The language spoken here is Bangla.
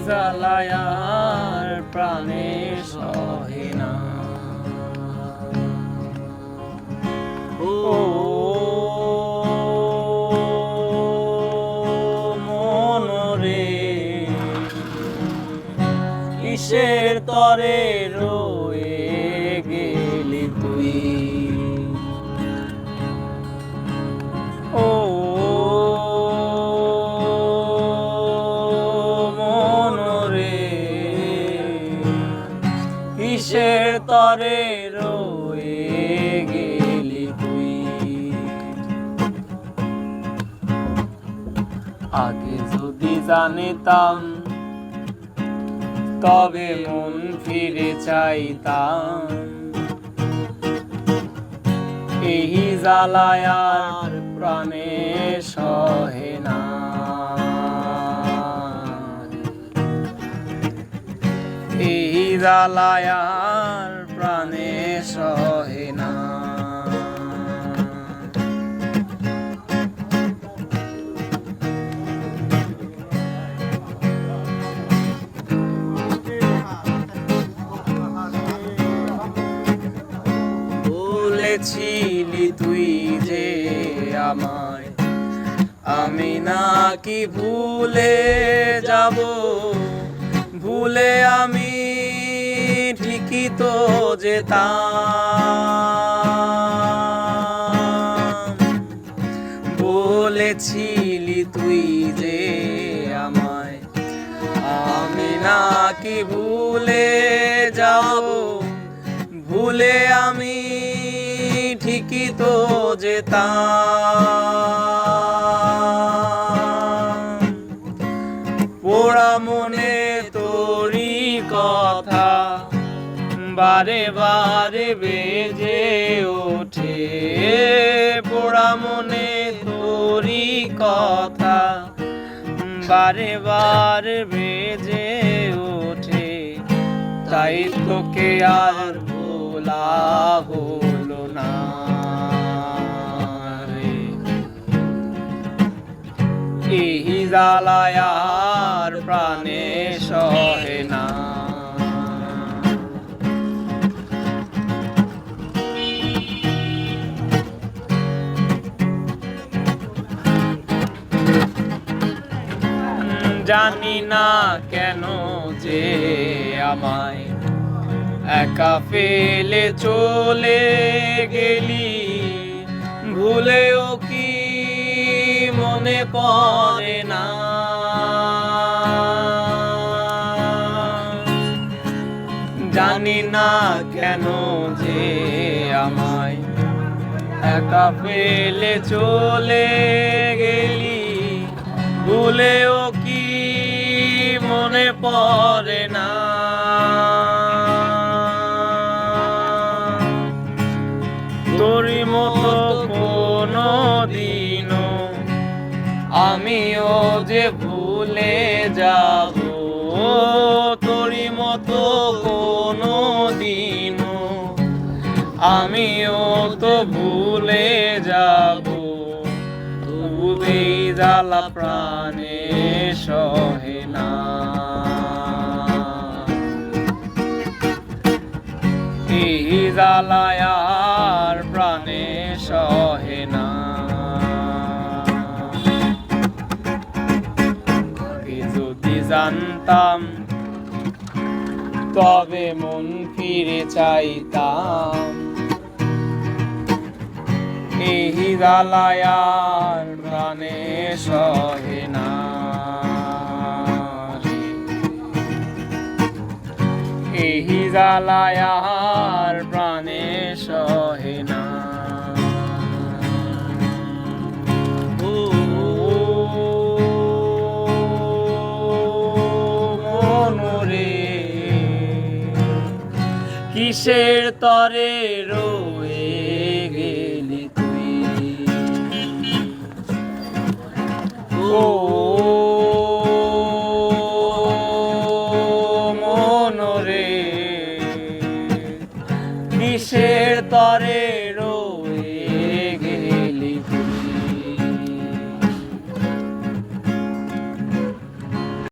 জ্বালায়ার প্রাণে সহে না। ও মনরে কিসের তরে রয়ে গেলি তুই? ও মনরে কিসের তরে রয়ে গেলি তুই? আগে যদি জানিতাম তবে মন ফিরে চাইতাম। এই জ্বালায়ার প্রাণে সহে না। এই জ্বালায়ার প্রাণে সহে না। বলেছিলি তুই যে আমায়, আমি নাকি ভুলে যাব? ভুলে আমি ঠিকই তো যেতাম। বলেছিলি তুই যে আমায়, আমি নাকি ভুলে যাব? ভুলে আমি ঠিকই তো যেতাম। পোড়া মনে তোরই কথা বারে বারে বেজে ওঠে। পোড়া মনে তোরই কথা বারে বারে বেজে ওঠে। তাই তোকে আর ভোলা হলো না রে। এই জ্বালায়ার প্রাণে সহে না। জানি না কেন যে আমায় একা ফেলে চলে গেলি। ভুলেও কি মনে পড়ে না? জানি না কেন যে আমায় একা ফেলে চলে গেলি। ভুলেও কি মনে পড়ে না? তোরই মতো কোনো দিনও আমিও যে ভুলে যাব। তোরই মতো কোনো দিনও আমিও তো ভুলে যাব। তবু এই জ্বালা প্রাণে সহে না। এই জ্বালায়ার প্রাণে সহে না। যদি জানতাম তবে মন ফিরে চাইতাম। এই জ্বালায়ার প্রাণে সহে না। এই জ্বালায়ার প্রাণে সহে না। মনরে কিসের তরে রয়ে গেলি তুই? ও